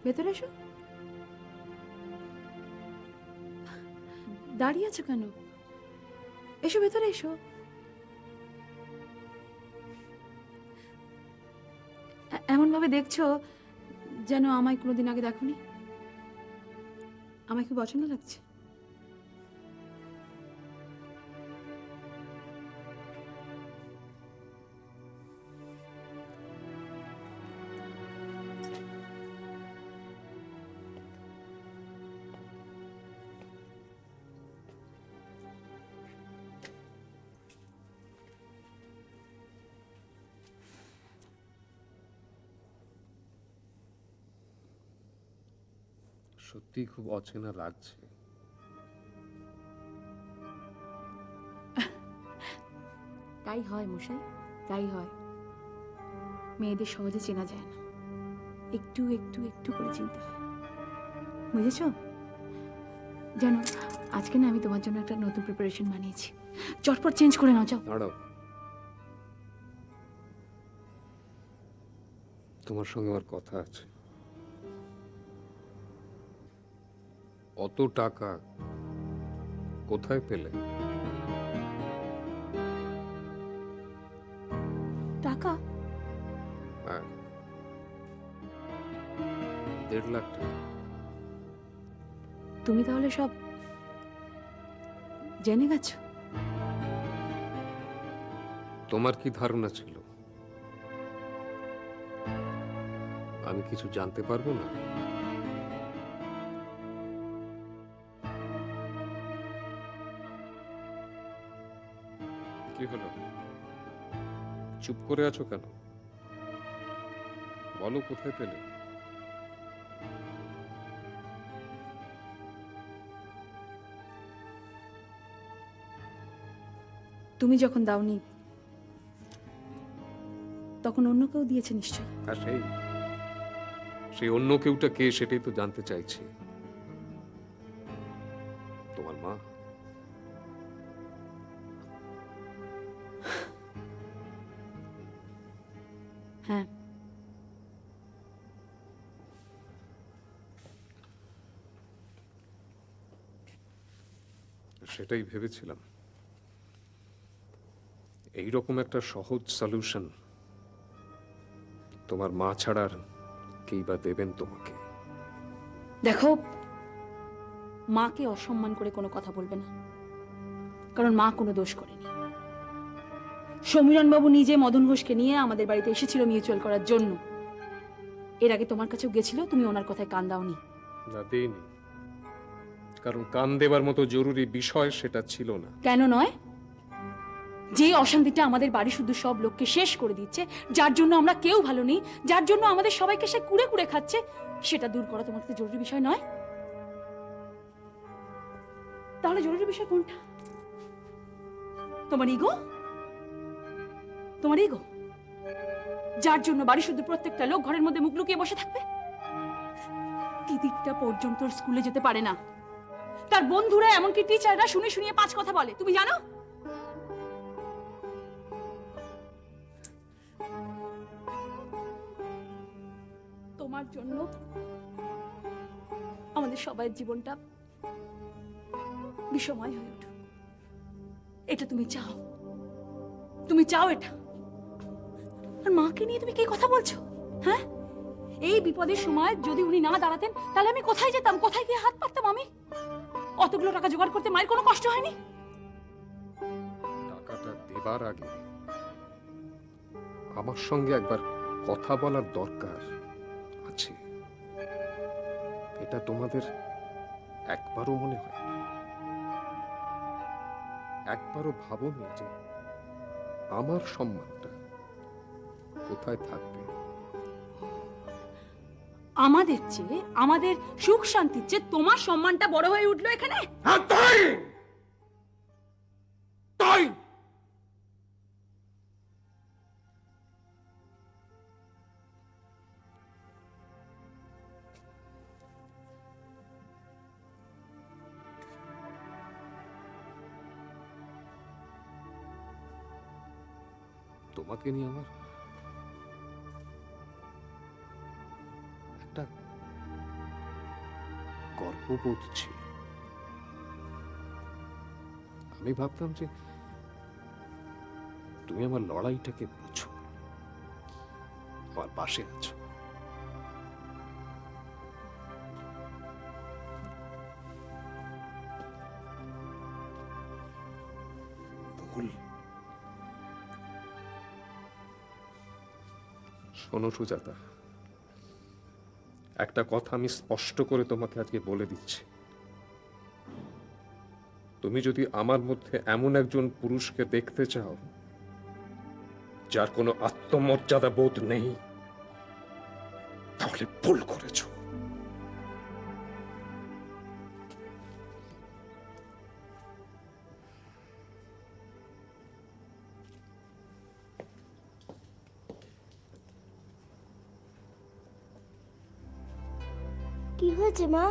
ভেতরে এসো। দাঁড়িয়ে আছো কেন? এসো ভেতরে এসো। এমন ভাবে দেখছো যেন আমায় কোনোদিন আগে দেখোনি। আমায় খুব অচেনা লাগছে। সত্যি খুব অচেনা লাগছে। তাই হয় মশাই, তাই হয়। মেয়েদের সহজে চেনা যায় না, একটু একটু একটু করে চিনতে হয়, বুঝেছো? জানো, আজকে না আমি তোমার জন্য একটা নতুন প্রিপারেশন বানিয়েছি। চটপট চেঞ্জ করে নাও, যাও। দাঁড়াও, তোমার সঙ্গে আমার কথা আছে। অত টাকা কোথায় পেলে? টাকা? হ্যাঁ, 1.5 লাখ টাকা। তুমি তাহলে সব জেনে গেছো? তোমার কি ধারণা ছিল আমি কিছু জানতে পারবো না? কি হলো, চুপ করে আছো কেন? বলো, কোথায় পেলে? তুমি যখন দাওনি তখন অন্য কেউ দিয়েছে নিশ্চয়ই। আর সেই সেই অন্য কেউটা কে সেটাই তো জানতে চাইছি। তোমার মা? হ্যাঁ, সেটাই ভেবেছিলাম। এইরকম একটা সহজ সলিউশন তোমার মা ছাড়ার কেই বা দেবেন তোমাকে? দেখো, মাকে অসম্মান করে কোনো কথা বলবে না, কারণ মা কোনো দোষ করেনি। সমীরণ বাবু নিজে মদন ঘোষকে নিয়ে আমাদের বাড়িতে এসেছিল মিউচুয়াল করার জন্য। এর আগে তোমার কাছেও গেছিল, তুমি ওনার কথায় কান দাওনি। না, দেইনি, কারণ কান দেবার মতো জরুরি বিষয় সেটা ছিল না। কেন নয়? যে অশান্তিটা আমাদের বাড়ি শুদ্ধ সব লোককে শেষ করে দিচ্ছে, যার জন্য আমরা কেউ ভালো নেই, যার জন্য আমাদের সবাইকে সে কুড়ে কুড়ে খাচ্ছে, সেটা দূর করা তোমার কাছে জরুরি বিষয় নয়? তাহলে জরুরি বিষয় কোনটা? তোমার ইগো? তোমার ইগো, যার জন্য বাড়ি শুদ্ধ প্রত্যেকটা লোক ঘরের মধ্যে মুখ লুকিয়ে বসে থাকবে? দিদিকটা পর্যন্ত স্কুলে যেতে পারে না, তার বন্ধুরা এমনকি টিচাররা শুনে শুনিয়ে 5 কথা বলে, তুমি জানো? তোমার জন্য আমাদের সবাইয়ের জীবনটা বিষময় হয়ে উঠুক, এটা তুমি চাও? তুমি চাও এটা? আর মাকে নিয়ে তুমি কি কথা বলছো? হ্যাঁ, এই বিপদের সময় যদি উনি না দাঁড়াতেন তাহলে আমি কোথায় যেতাম, কোথায় গিয়ে হাত পাততাম আমি? অতগুলো টাকা জোগাড় করতে মায়ের কোনো কষ্ট হয়নি? টাকাটা দেবার আগে আমার সঙ্গে একবার কথা বলার দরকার আছে। এটা তোমাদের একবারও মনে হয় না? একবারও ভাবোনি যে আমার সম্মানটা কোথায় থাকবে? আমাদের চেয়ে, আমাদের সুখ শান্তির চেয়ে তোমার সম্মানটা বড় হয়ে উঠলো এখানে? হ্যাঁ, তাই তাই তোমাকে নিয়ে আমার একটা অল্পবোধ ছিল। আমি ভাবতাম যে তুমি আমার লড়াইটাকে বুঝো, আমার পাশে আছো। ভুল। শোনো সুজাতা, একটা কথা আমি স্পষ্ট করে তোমাকে আজকে বলে দিচ্ছি। তুমি যদি আমার মধ্যে এমন একজন পুরুষকে দেখতে চাও যার কোনো আত্মমর্যাদা বোধ নেই, তাহলে ভুল করেছো। কি হয়েছে মা?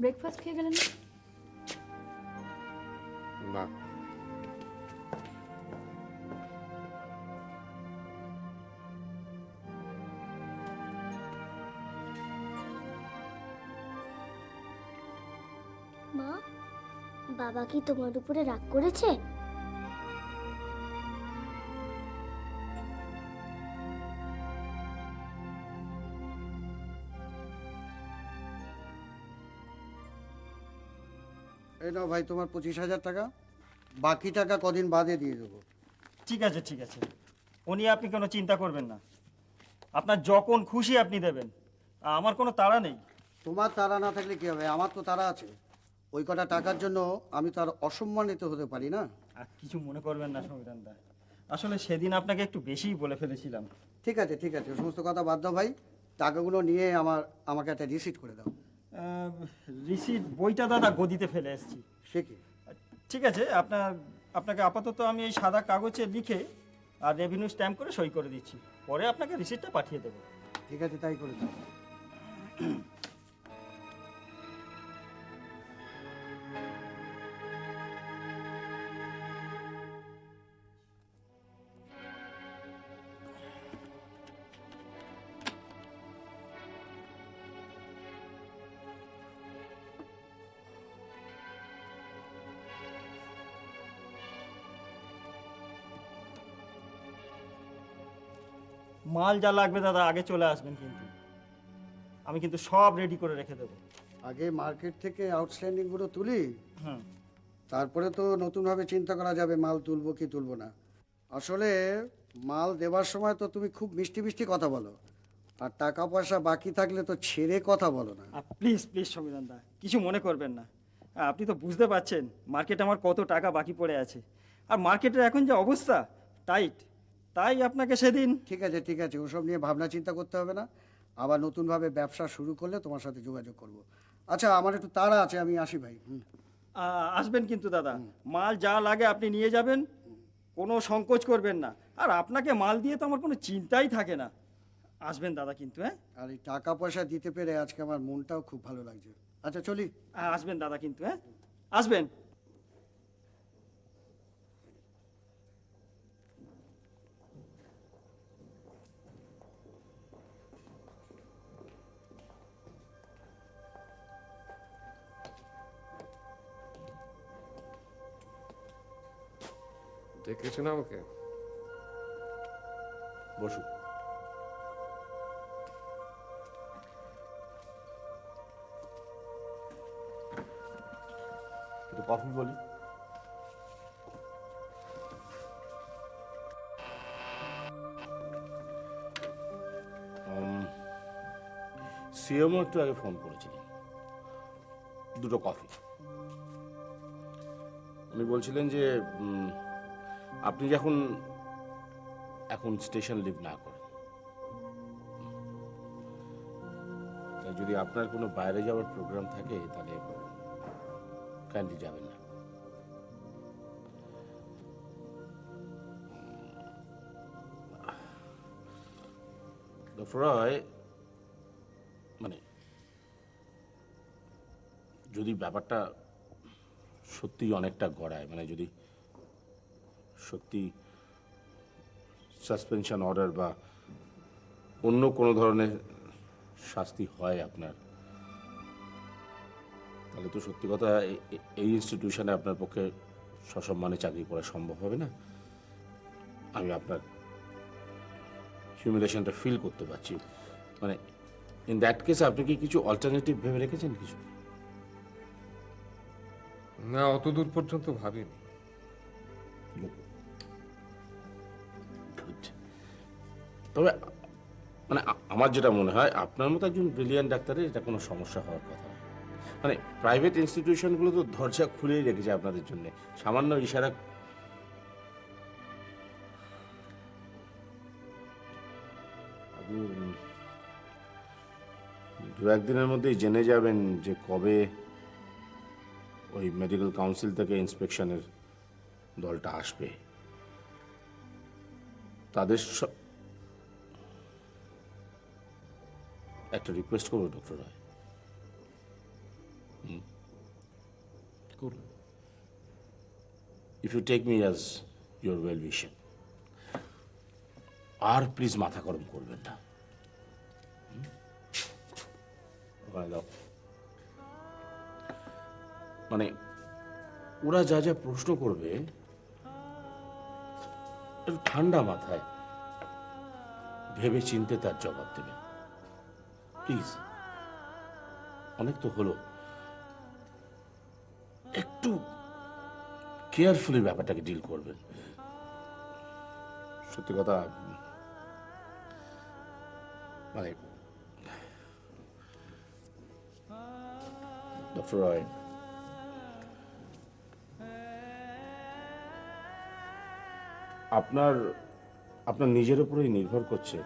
ব্রেকফাস্ট খেয়ে গেলেন না? না, মা, বাবা কি তোমার উপরে রাগ করেছে? এই নাও ভাই তোমার 25,000 টাকা, বাকি টাকা কদিন বাদে দিয়ে দেবো। ঠিক আছে ঠিক আছে, ও নিয়ে আপনি কোনো চিন্তা করবেন না। আপনার যখন খুশি আপনি দেবেন, আমার কোনো তাড়া নেই। তোমার তাড়া না থাকলে কি হবে, আমার তো তাড়া আছে। ওই কটা টাকার জন্য আমি তো আর অসম্মানিত হতে পারি না। আর কিছু মনে করবেন না সংবিধান দা, আসলে সেদিন আপনাকে একটু বেশিই বলে ফেলেছিলাম। ঠিক আছে ঠিক আছে, সমস্ত কথা বাদ দাও ভাই, টাকাগুলো নিয়ে আমাকে একটা রিসিট করে দাও। রিসিট বইটা দাদা গদিতে ফেলে এসেছি। সে কি? ঠিক আছে, আপনাকে আপাতত আমি এই সাদা কাগজে লিখে আর রেভিনিউ স্ট্যাম্প করে সই করে দিচ্ছি, পরে আপনাকে রিসিটটা পাঠিয়ে দেবো। ঠিক আছে, তাই করে দাও। মাল যা লাগবে দাদা আগে চলে আসবেন, কিন্তু আমি কিন্তু সব রেডি করে রেখে দেবো। আগে মার্কেট থেকে আউটস্ট্যান্ডিংগুলো তুলি, হুম, তারপরে তো নতুনভাবে চিন্তা করা যাবে মাল তুলবো কি তুলবো না। আসলে মাল দেওয়ার সময় তো তুমি খুব মিষ্টি মিষ্টি কথা বলো, আর টাকা পয়সা বাকি থাকলে তো ছেড়ে কথা বলো না। প্লিজ প্লিজ সংবিধান দা, কিছু মনে করবেন না। আপনি তো বুঝতে পারছেন মার্কেটে আমার কত টাকা বাকি পড়ে আছে, আর মার্কেটের এখন যে অবস্থা টাইট, তাই আপনাকে সেদিন। ঠিক আছে ঠিক আছে, ওসব নিয়ে ভাবনা চিন্তা করতে হবে না। আবার নতুনভাবে ব্যবসা শুরু করলে তোমার সাথে যোগাযোগ করব। আচ্ছা, আমার একটু তাড়া আছে, আমি আসি ভাই। আসবেন কিন্তু দাদা, মাল যা লাগে আপনি নিয়ে যাবেন, কোনো সংকোচ করবেন না। আর আপনাকে মাল দিয়ে তো আমার কোনো চিন্তাই থাকে না। আসবেন দাদা কিন্তু, হ্যাঁ? আর এই টাকা পয়সা দিতে পেরে আজকে আমার মনটাও খুব ভালো লাগছে। আচ্ছা চলি। আসবেন দাদা কিন্তু, হ্যাঁ? আসবেন। দেখেছেন আমাকে? বসুন। একটু কফি বলি। সিএমও একটু আগে ফোন করেছিলেন, দুটো কফি। উনি বলছিলেন যে আপনি যখন এখন স্টেশন লিভ না করেন, তাই যদি আপনার কোনো বাইরে যাওয়ার প্রোগ্রাম থাকে তাহলে কাইন্ডলি যাবেন না। ডক্টর রয়, মানে যদি ব্যাপারটা সত্যি অনেকটা গড়ায়, মানে যদি সত্যি সাসপেনশন অর্ডার বা অন্য কোনো ধরনের শাস্তি হয় আপনার, তাহলে তো সত্যি কথা এই ইনস্টিটিউশনে আপনার পক্ষে সসম্মানে চাকরি করা সম্ভব হবে না। আমি আপনার হিউমিলেশনটা ফিল করতে পারছি। মানে ইন দ্যাট কেস আপনি কি কিছু অল্টারনেটিভ ভেবে রেখেছেন কিছু? না, অত দূর পর্যন্ত ভাবিনি। তবে মানে আমার যেটা মনে হয়, আপনার মতো একজন ব্রিলিয়ান্ট ডাক্তারের এটা কোনো সমস্যা হওয়ার কথা না। মানে প্রাইভেট ইনস্টিটিউশনগুলো তো দরজা খুলেই রেখেছে আপনাদের জন্য, সামান্য ইশারা। আপনি দু একদিনের মধ্যেই জেনে যাবেন যে কবে ওই মেডিকেল কাউন্সিল থেকে ইন্সপেকশনের দলটা আসবে। তাদের একটা রিকোয়েস্ট করবো ডক্টর রায়, করুন। If you take me as your well wisher, আর প্লিজ মাথা গরম করবেন না। ওখানে দাও। মানে ওরা যা যা প্রশ্ন করবে একটু ঠান্ডা মাথায় ভেবে চিনতে তার জবাব দেবেন প্লিজ। অনেক তো হলো, একটু কেয়ারফুলি ব্যাপারটাকে ডিল করবেন। সত্যি কথা, মানে ডক্টর রয়, আপনার নিজের উপরেই নির্ভর করছে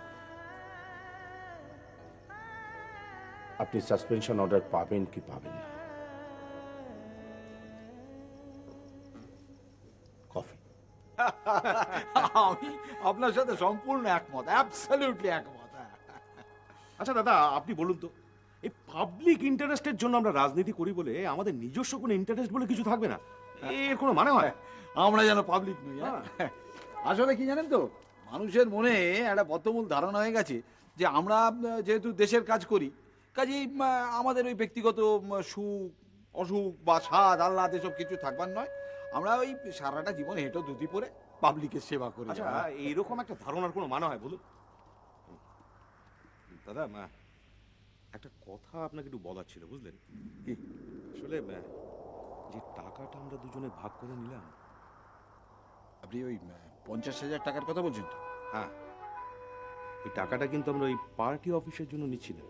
আপনি সাসপেনশন অর্ডার পাবেন কি পাবেন না। কফি। আমি আপনার সাথে সম্পূর্ণ একমত, অ্যাবসলিউটলি একমত। আচ্ছা দাদা, আপনি বলুন তো, এই পাবলিক ইন্টারেস্টের জন্য আমরা রাজনীতি করি বলে আমাদের নিজস্ব কোনো ইন্টারেস্ট বলে কিছু থাকবে না, এর কোনো মানে হয়? আমরা যেন পাবলিক নই। হ্যাঁ? আসলে কি জানেন তো, মানুষের মনে একটা বদ্ধমূল ধারণা হয়ে গেছে যে আমরা যেহেতু দেশের কাজ করি, কাজেই আমাদের ওই ব্যক্তিগত সুখ অসুখ বা স্বাদ আহ্লাদ এসব কিছু থাকবার নয়। আমরা ওই সারাটা জীবন হেঁটো ধুতি পরে পাবলিকের সেবা করি। আচ্ছা, এইরকম একটা ধারণার কোনো মানে হয় বলুন? দাদা, একটা কথা আপনাকে একটু বলার ছিল, বুঝলেন? কি? আসলে যে টাকাটা আমরা দুজনে ভাগ করে নিলাম। আপনি ওই 50,000 টাকার কথা বলছেন তো? হ্যাঁ, এই টাকাটা কিন্তু আমরা ওই পার্টি অফিসের জন্য নিচ্ছিলাম।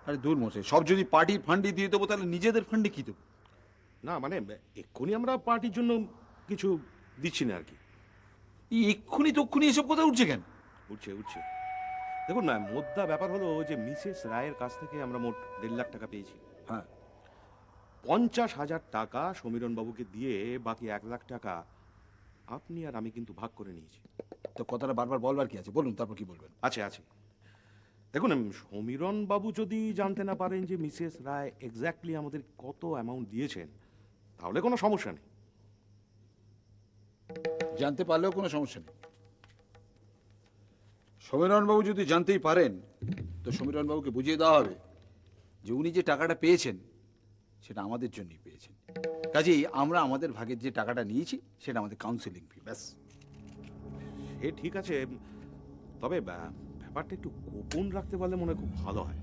আরে দূর মশাই, সব যদি পার্টির ফান্ডে দিয়ে দেবো তাহলে নিজেদের ফান্ডে কি দেবো? না মানে এক্ষুনি আমরা পার্টির জন্য কিছু দিচ্ছি না আর কি। এই এক্ষুনি তক্ষুনি এসব কথা উঠছে কেন? উঠছে উঠছে দেখুন না, মোদ্দা ব্যাপার হলো যে মিসেস রায়ের কাছ থেকে আমরা মোট 1.5 লাখ টাকা পেয়েছি। হ্যাঁ, 50,000 টাকা সমীরণ বাবুকে দিয়ে বাকি 1 লাখ টাকা আপনি আর আমি কিন্তু ভাগ করে নিয়েছি। তো কথাটা বারবার বলবার কি আছে? বলুন, তারপর কি বলবেন? আছে আছে দেখুন, সমীরণ বাবু যদি জানতে না পারেন যে মিসেস রায় এক্স্যাক্টলি আমাদের কত অ্যামাউন্ট দিয়েছেন, তাহলে কোনো সমস্যা নেই। জানতে পারলেও কোনো সমস্যা নেই। সমীরণবাবু যদি জানতেই পারেন, তো সমীরণবাবুকে বুঝিয়ে দেওয়া হবে যে উনি যে টাকাটা পেয়েছেন সেটা আমাদের জন্যই পেয়েছেন। কাজেই আমরা আমাদের ভাগের যে টাকাটা নিয়েছি সেটা আমাদের কাউন্সিলিং ফি, ব্যাস। এ ঠিক আছে, তবে ব্যাপারটা একটু গোপন রাখতে পারলে মনে হয় খুব ভালো হয়।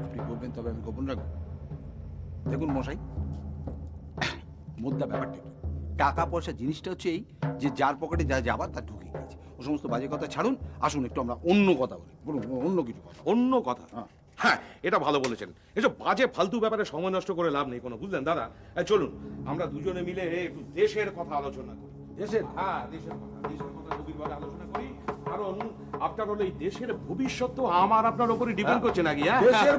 আপনি বলবেন তবে আমি গোপন রাখবো? দেখুন মশাই, মুদ্রা ব্যাপারটা কি, টাকা পয়সা জিনিসটা হচ্ছে এই যে যার পকেটে যা যাবার তা ঢুকে গিয়েছে। ও সমস্ত বাজে কথা ছাড়ুন, আসুন একটু আমরা অন্য কথা বলি। বলুন, অন্য কিছু কথা। অন্য কথা? হ্যাঁ। হ্যাঁ, এটা ভালো বলেছেন। এসব বাজে ফালতু ব্যাপারে সময় নষ্ট করে লাভ নেই কোনো, বুঝলেন দাদা? চলুন আমরা দুজনে মিলে একটু দেশের কথা আলোচনা করি। দেশের? হ্যাঁ, দেশের কথা গভীরভাবে আলোচনা করি, কারণ আপনার হলো এই দেশের ভবিষ্যৎ তো আমার আপনার উপরে ডিপেন্ড করছে নাকি? হ্যাঁ, দেশের